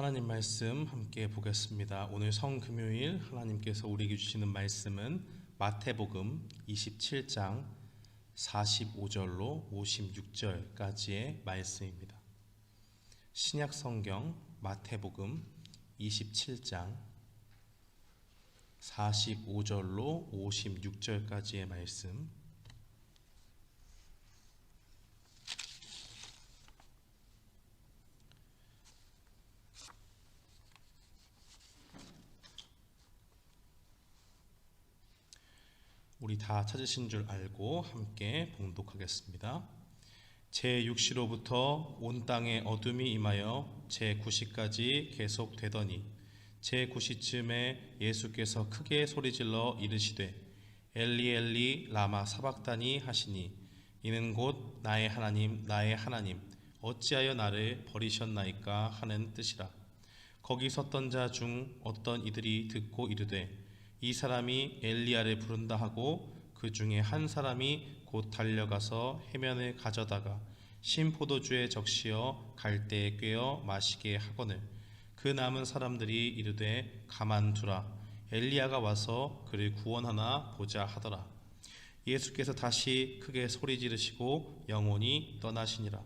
하나님 말씀 함께 보겠습니다. 오늘 성금요일 하나님께서 우리에게 주시는 말씀은 마태복음 27장 45절로 56절까지의 말씀입니다. 신약성경 마태복음 27장 45절로 56절까지의 말씀, 우리 다 찾으신 줄 알고 함께 봉독하겠습니다. 제6시로부터 온 땅에 어둠이 임하여 제9시까지 계속되더니 제9시쯤에 예수께서 크게 소리질러 이르시되 엘리 엘리 라마 사박다니 하시니 이는 곧 나의 하나님 나의 하나님 어찌하여 나를 버리셨나이까 하는 뜻이라. 거기 섰던 자 중 어떤 이들이 듣고 이르되 이 사람이 엘리야를 부른다 하고 그 중에 한 사람이 곧 달려가서 해면을 가져다가 신포도주에 적시어 갈대에 꿰어 마시게 하거늘 그 남은 사람들이 이르되 가만두라 엘리야가 와서 그를 구원하나 보자 하더라. 예수께서 다시 크게 소리 지르시고 영원히 떠나시니라.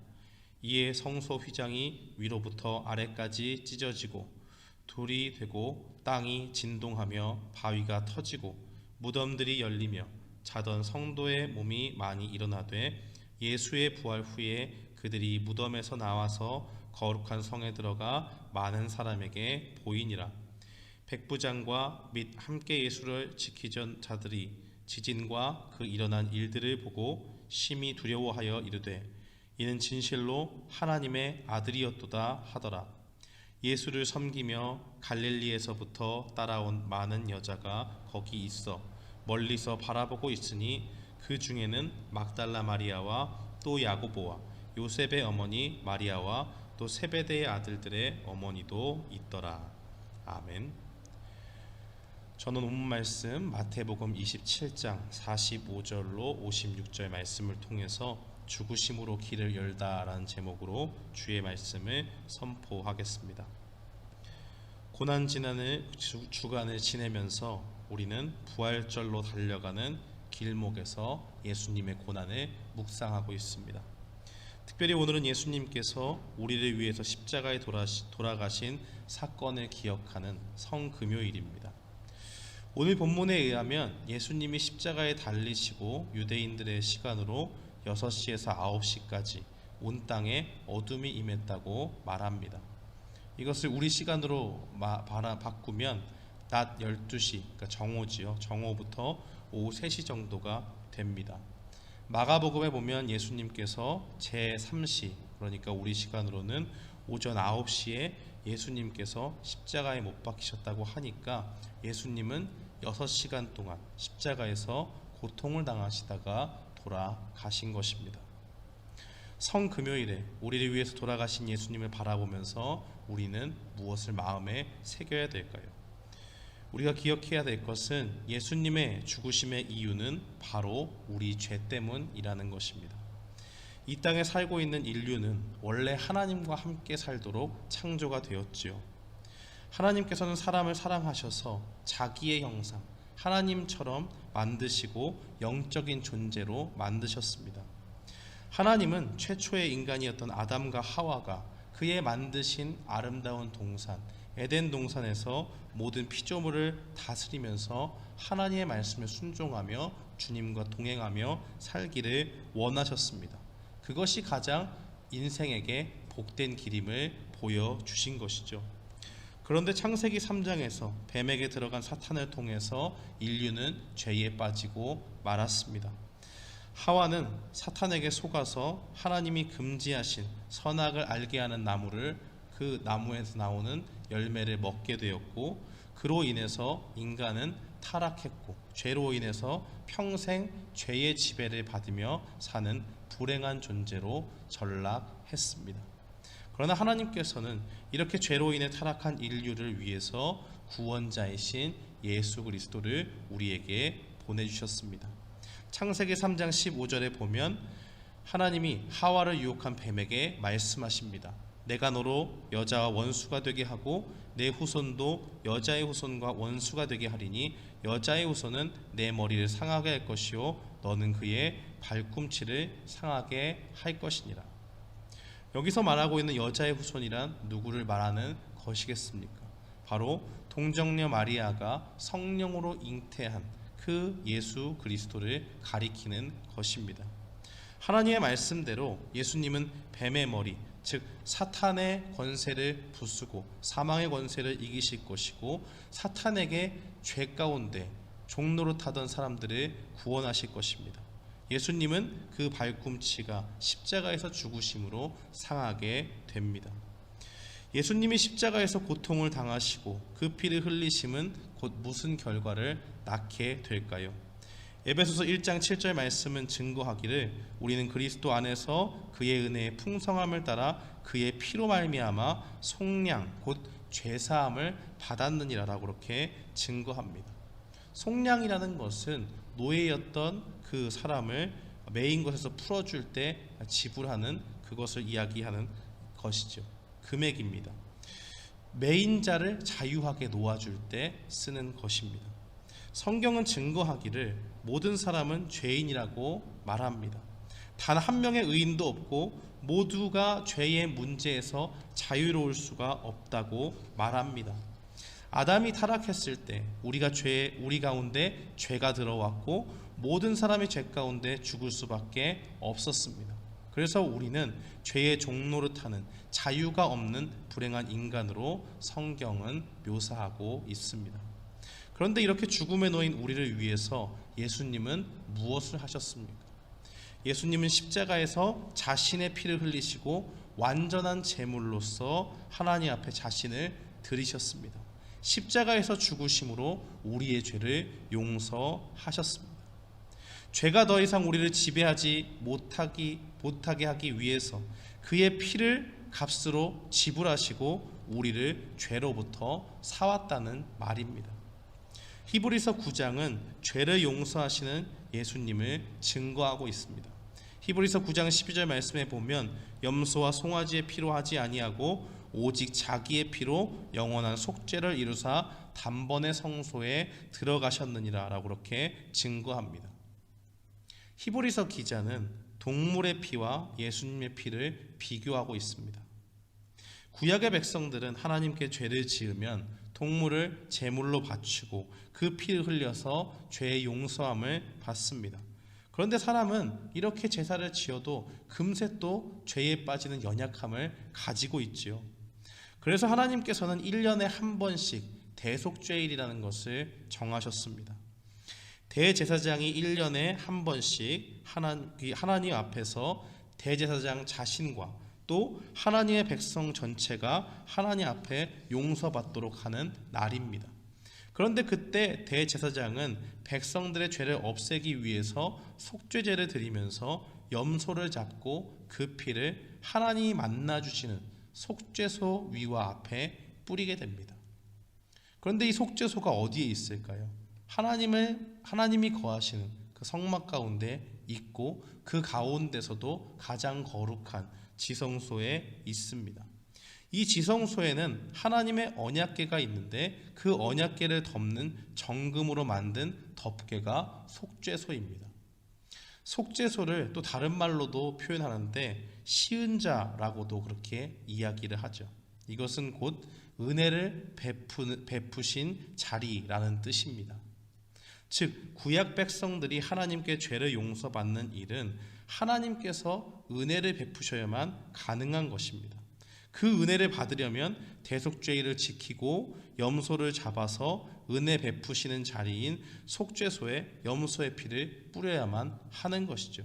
이에 성소 휘장이 위로부터 아래까지 찢어지고 돌이 되고 땅이 진동하며 바위가 터지고 무덤들이 열리며 자던 성도의 몸이 많이 일어나되 예수의 부활 후에 그들이 무덤에서 나와서 거룩한 성에 들어가 많은 사람에게 보이니라. 백부장과 및 함께 예수를 지키던 자들이 지진과 그 일어난 일들을 보고 심히 두려워하여 이르되 이는 진실로 하나님의 아들이었도다 하더라. 예수를 섬기며 갈릴리에서부터 따라온 많은 여자가 거기 있어 멀리서 바라보고 있으니 그 중에는 막달라 마리아와 또 야고보와 요셉의 어머니 마리아와 또 세베대의 아들들의 어머니도 있더라. 아멘. 저는 오늘 말씀 마태복음 27장 45절로 56절 말씀을 통해서 죽으심으로 길을 열다라는 제목으로 주의 말씀을 선포하겠습니다. 고난지난을 주간을 지내면서 우리는 부활절로 달려가는 길목에서 예수님의 고난을 묵상하고 있습니다. 특별히 오늘은 예수님께서 우리를 위해서 십자가에 돌아가신 사건을 기억하는 성금요일입니다. 오늘 본문에 의하면 예수님이 십자가에 달리시고 유대인들의 시간으로 6시에서 9시까지 온 땅에 어둠이 임했다고 말합니다. 이것을 우리 시간으로 바꾸면 낮 12시, 그러니까 정오지요. 정오부터 오후 3시 정도가 됩니다. 마가복음에 보면 예수님께서 제3시, 그러니까 우리 시간으로는 오전 9시에 예수님께서 십자가에 못 박히셨다고 하니까 예수님은 6시간 동안 십자가에서 고통을 당하시다가 돌아가신 것입니다. 성금요일에 우리를 위해서 돌아가신 예수님을 바라보면서 우리는 무엇을 마음에 새겨야 될까요? 우리가 기억해야 될 것은 예수님의 죽으심의 이유는 바로 우리 죄 때문이라는 것입니다. 이 땅에 살고 있는 인류는 원래 하나님과 함께 살도록 창조가 되었지요. 하나님께서는 사람을 사랑하셔서 자기의 형상, 하나님처럼 만드시고 영적인 존재로 만드셨습니다. 하나님은 최초의 인간이었던 아담과 하와가 그의 만드신 아름다운 동산 에덴 동산에서 모든 피조물을 다스리면서 하나님의 말씀에 순종하며 주님과 동행하며 살기를 원하셨습니다. 그것이 가장 인생에게 복된 길임을 보여주신 것이죠. 그런데 창세기 3장에서 뱀에게 들어간 사탄을 통해서 인류는 죄에 빠지고 말았습니다. 하와는 사탄에게 속아서 하나님이 금지하신 선악을 알게 하는 나무를 그 나무에서 나오는 열매를 먹게 되었고 그로 인해서 인간은 타락했고 죄로 인해서 평생 죄의 지배를 받으며 사는 불행한 존재로 전락했습니다. 그러나 하나님께서는 이렇게 죄로 인해 타락한 인류를 위해서 구원자이신 예수 그리스도를 우리에게 보내주셨습니다. 창세기 3장 15절에 보면 하나님이 하와를 유혹한 뱀에게 말씀하십니다. 내가 너로 여자와 원수가 되게 하고 내 후손도 여자의 후손과 원수가 되게 하리니 여자의 후손은 내 머리를 상하게 할 것이요 너는 그의 발꿈치를 상하게 할 것이니라. 여기서 말하고 있는 여자의 후손이란 누구를 말하는 것이겠습니까? 바로 동정녀 마리아가 성령으로 잉태한 그 예수 그리스도를 가리키는 것입니다. 하나님의 말씀대로 예수님은 뱀의 머리, 즉 사탄의 권세를 부수고 사망의 권세를 이기실 것이고 사탄에게 죄 가운데 종로로 타던 사람들을 구원하실 것입니다. 예수님은 그 발꿈치가 십자가에서 죽으심으로 상하게 됩니다. 예수님이 십자가에서 고통을 당하시고 그 피를 흘리심은 곧 무슨 결과를 낳게 될까요? 에베소서 1장 7절 말씀은 증거하기를 우리는 그리스도 안에서 그의 은혜의 풍성함을 따라 그의 피로 말미암아 속량 곧 죄사함을 받았느니라라고 그렇게 증거합니다. 속량이라는 것은 노예였던 그 사람을 매인 것에서 풀어줄 때 지불하는 그것을 이야기하는 것이죠. 금액입니다. 매인 자를 자유하게 놓아줄 때 쓰는 것입니다. 성경은 증거하기를 모든 사람은 죄인이라고 말합니다. 단 한 명의 의인도 없고 모두가 죄의 문제에서 자유로울 수가 없다고 말합니다. 아담이 타락했을 때 우리 가운데 죄가 들어왔고 모든 사람이 죄 가운데 죽을 수밖에 없었습니다. 그래서 우리는 죄의 종노릇하는 자유가 없는 불행한 인간으로 성경은 묘사하고 있습니다. 그런데 이렇게 죽음에 놓인 우리를 위해서 예수님은 무엇을 하셨습니까? 예수님은 십자가에서 자신의 피를 흘리시고 완전한 제물로서 하나님 앞에 자신을 드리셨습니다. 십자가에서 죽으심으로 우리의 죄를 용서하셨습니다. 죄가 더 이상 우리를 지배하지 못하게 하기 위해서 그의 피를 값으로 지불하시고 우리를 죄로부터 사왔다는 말입니다. 히브리서 9장은 죄를 용서하시는 예수님을 증거하고 있습니다. 히브리서 9장 12절 말씀에 보면 염소와 송아지의 피로 하지 아니하고 오직 자기의 피로 영원한 속죄를 이루사 단번에 성소에 들어가셨느니라 라고 그렇게 증거합니다. 히브리서 기자는 동물의 피와 예수님의 피를 비교하고 있습니다. 구약의 백성들은 하나님께 죄를 지으면 동물을 제물로 바치고 그 피를 흘려서 죄의 용서함을 받습니다. 그런데 사람은 이렇게 제사를 지어도 금세 또 죄에 빠지는 연약함을 가지고 있지요. 그래서 하나님께서는 1년에 한 번씩 대속죄일이라는 것을 정하셨습니다. 대제사장이 1년에 한 번씩 하나님 앞에서 대제사장 자신과 또 하나님의 백성 전체가 하나님 앞에 용서받도록 하는 날입니다. 그런데 그때 대제사장은 백성들의 죄를 없애기 위해서 속죄제를 드리면서 염소를 잡고 그 피를 하나님이 만나주시는 속죄소 위와 앞에 뿌리게 됩니다. 그런데 이 속죄소가 어디에 있을까요? 하나님이 거하시는 그 성막 가운데 있고 그 가운데서도 가장 거룩한 지성소에 있습니다. 이 지성소에는 하나님의 언약궤가 있는데 그 언약궤를 덮는 정금으로 만든 덮개가 속죄소입니다. 속죄소를 또 다른 말로도 표현하는데 시은자라고도 그렇게 이야기를 하죠. 이것은 곧 은혜를 베푸신 자리라는 뜻입니다. 즉 구약 백성들이 하나님께 죄를 용서받는 일은 하나님께서 은혜를 베푸셔야만 가능한 것입니다. 그 은혜를 받으려면 대속죄일을 지키고 염소를 잡아서 은혜 베푸시는 자리인 속죄소에 염소의 피를 뿌려야만 하는 것이죠.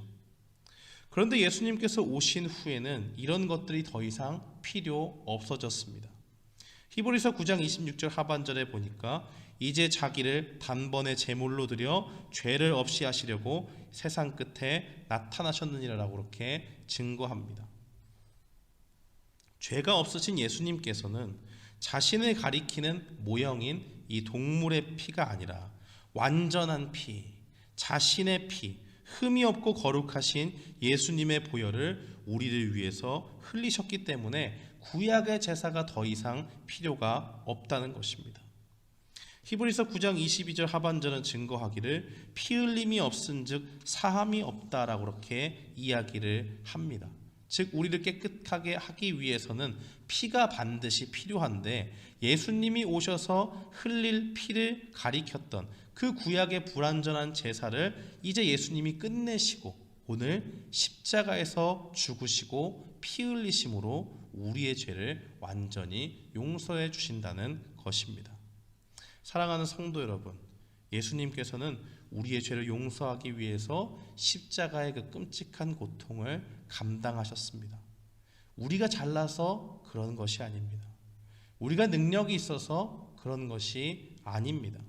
그런데 예수님께서 오신 후에는 이런 것들이 더 이상 필요 없어졌습니다. 히브리서 9장 26절 하반절에 보니까 이제 자기를 단번에 제물로 드려 죄를 없이 하시려고 세상 끝에 나타나셨느니라라고 그렇게 증거합니다. 죄가 없으신 예수님께서는 자신을 가리키는 모형인 이 동물의 피가 아니라 완전한 피, 자신의 피, 흠이 없고 거룩하신 예수님의 보혈을 우리를 위해서 흘리셨기 때문에 구약의 제사가 더 이상 필요가 없다는 것입니다. 히브리서 9장 22절 하반절은 증거하기를 피 흘림이 없은즉 사함이 없다라고 그렇게 이야기를 합니다. 즉 우리를 깨끗하게 하기 위해서는 피가 반드시 필요한데 예수님이 오셔서 흘릴 피를 가리켰던 그 구약의 불완전한 제사를 이제 예수님이 끝내시고 오늘 십자가에서 죽으시고 피 흘리심으로 우리의 죄를 완전히 용서해 주신다는 것입니다. 사랑하는 성도 여러분, 예수님께서는 우리의 죄를 용서하기 위해서 십자가의 그 끔찍한 고통을 감당하셨습니다. 우리가 잘나서 그런 것이 아닙니다. 우리가 능력이 있어서 그런 것이 아닙니다.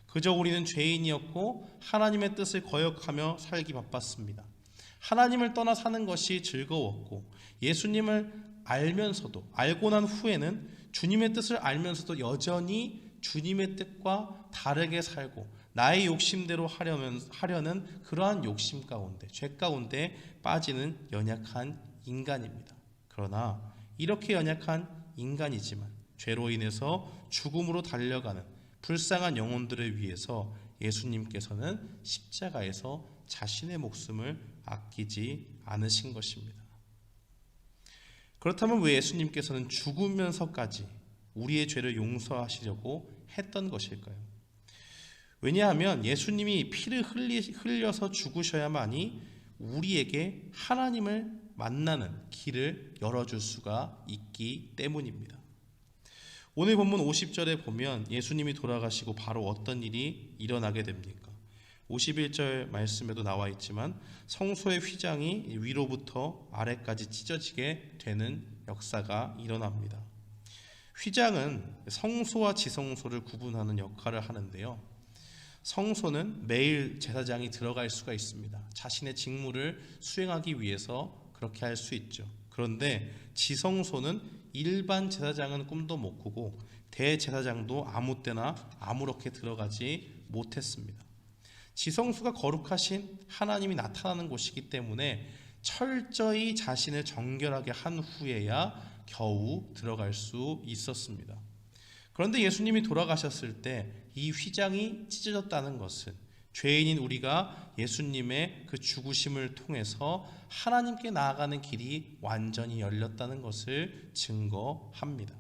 그저 우리는 죄인이었고 하나님의 뜻을 거역하며 살기 바빴습니다. 하나님을 떠나 사는 것이 즐거웠고 예수님을 알면서도 알고 난 후에는 주님의 뜻을 알면서도 여전히 주님의 뜻과 다르게 살고 나의 욕심대로 하려는 그러한 욕심 가운데 죄 가운데 빠지는 연약한 인간입니다. 그러나 이렇게 연약한 인간이지만 죄로 인해서 죽음으로 달려가는 불쌍한 영혼들을 위해서 예수님께서는 십자가에서 자신의 목숨을 아끼지 않으신 것입니다. 그렇다면 왜 예수님께서는 죽으면서까지 우리의 죄를 용서하시려고 했던 것일까요? 왜냐하면 예수님이 피를 흘려서 죽으셔야만이 우리에게 하나님을 만나는 길을 열어줄 수가 있기 때문입니다. 오늘 본문 50절에 보면 예수님이 돌아가시고 바로 어떤 일이 일어나게 됩니까? 51절 말씀에도 나와 있지만 성소의 휘장이 위로부터 아래까지 찢어지게 되는 역사가 일어납니다. 휘장은 성소와 지성소를 구분하는 역할을 하는데요. 성소는 매일 제사장이 들어갈 수가 있습니다. 자신의 직무를 수행하기 위해서 그렇게 할 수 있죠. 그런데 지성소는 일반 제사장은 꿈도 못 꾸고 대제사장도 아무 때나 아무렇게 들어가지 못했습니다. 지성소가 거룩하신 하나님이 나타나는 곳이기 때문에 철저히 자신을 정결하게 한 후에야 겨우 들어갈 수 있었습니다. 그런데 예수님이 돌아가셨을 때 이 휘장이 찢어졌다는 것은 죄인인 우리가 예수님의 그 죽으심을 통해서 하나님께 나아가는 길이 완전히 열렸다는 것을 증거합니다.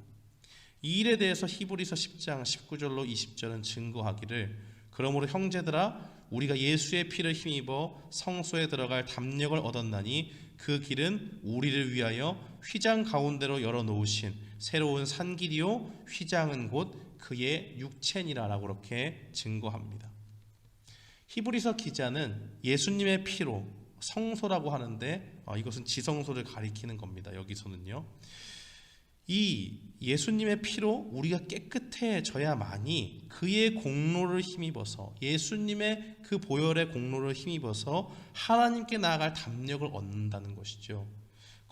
이 일에 대해서 히브리서 10장 19절로 20절은 증거하기를 그러므로 형제들아 우리가 예수의 피를 힘입어 성소에 들어갈 담력을 얻었나니 그 길은 우리를 위하여 휘장 가운데로 열어놓으신 새로운 산길이요 휘장은 곧 그의 육체니라라고 그렇게 증거합니다. 히브리서 기자는 예수님의 피로 성소라고 하는데 이것은 지성소를 가리키는 겁니다. 여기서는요. 이 예수님의 피로 우리가 깨끗해져야만이 그의 공로를 힘입어서 예수님의 그 보혈의 공로를 힘입어서 하나님께 나아갈 담력을 얻는다는 것이죠.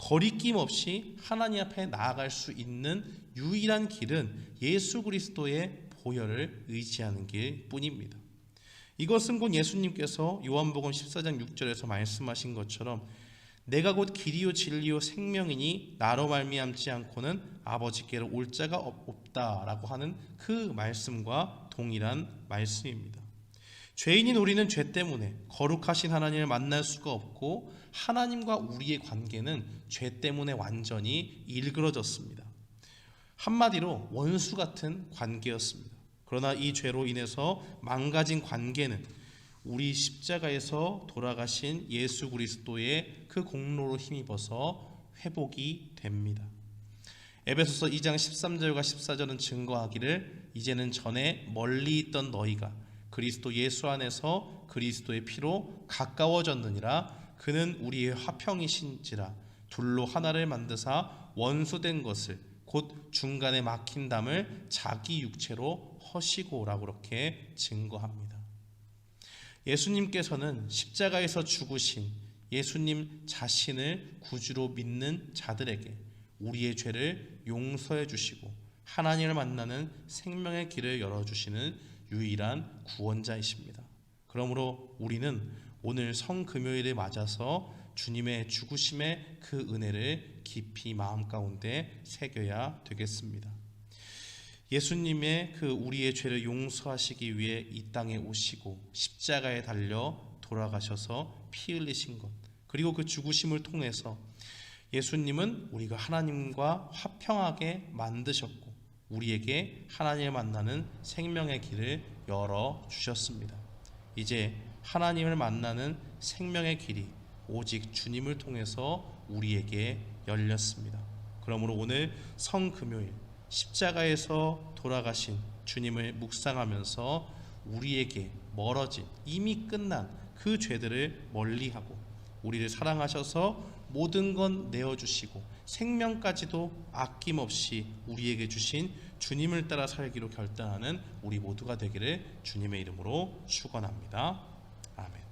거리낌 없이 하나님 앞에 나아갈 수 있는 유일한 길은 예수 그리스도의 보혈을 의지하는 길뿐입니다. 이것은 곧 예수님께서 요한복음 14장 6절에서 말씀하신 것처럼 내가 곧 길이요 진리요 생명이니 나로 말미암지 않고는 아버지께로 올 자가 없다라고 하는 그 말씀과 동일한 말씀입니다. 죄인인 우리는 죄 때문에 거룩하신 하나님을 만날 수가 없고 하나님과 우리의 관계는 죄 때문에 완전히 일그러졌습니다. 한마디로 원수 같은 관계였습니다. 그러나 이 죄로 인해서 망가진 관계는 우리 십자가에서 돌아가신 예수 그리스도의 그 공로로 힘입어서 회복이 됩니다. 에베소서 2장 13절과 14절은 증거하기를 이제는 전에 멀리 있던 너희가 그리스도 예수 안에서 그리스도의 피로 가까워졌느니라. 그는 우리의 화평이신지라 둘로 하나를 만드사 원수된 것을 곧 중간에 막힌 담을 자기 육체로 허시고라고 그렇게 증거합니다. 예수님께서는 십자가에서 죽으신 예수님 자신을 구주로 믿는 자들에게 우리의 죄를 용서해 주시고 하나님을 만나는 생명의 길을 열어주시는 유일한 구원자이십니다. 그러므로 우리는 오늘 성금요일을 맞아서 주님의 죽으심의 그 은혜를 깊이 마음 가운데 새겨야 되겠습니다. 예수님의 그 우리의 죄를 용서하시기 위해 이 땅에 오시고 십자가에 달려 돌아가셔서 피 흘리신 것, 그리고 그 죽으심을 통해서 예수님은 우리가 하나님과 화평하게 만드셨고 우리에게 하나님을 만나는 생명의 길을 열어주셨습니다. 이제 하나님을 만나는 생명의 길이 오직 주님을 통해서 우리에게 열렸습니다. 그러므로 오늘 성금요일 십자가에서 돌아가신 주님을 묵상하면서 우리에게 멀어진 이미 끝난 그 죄들을 멀리하고 우리를 사랑하셔서 모든 건 내어주시고 생명까지도 아낌없이 우리에게 주신 주님을 따라 살기로 결단하는 우리 모두가 되기를 주님의 이름으로 축원합니다. 아멘.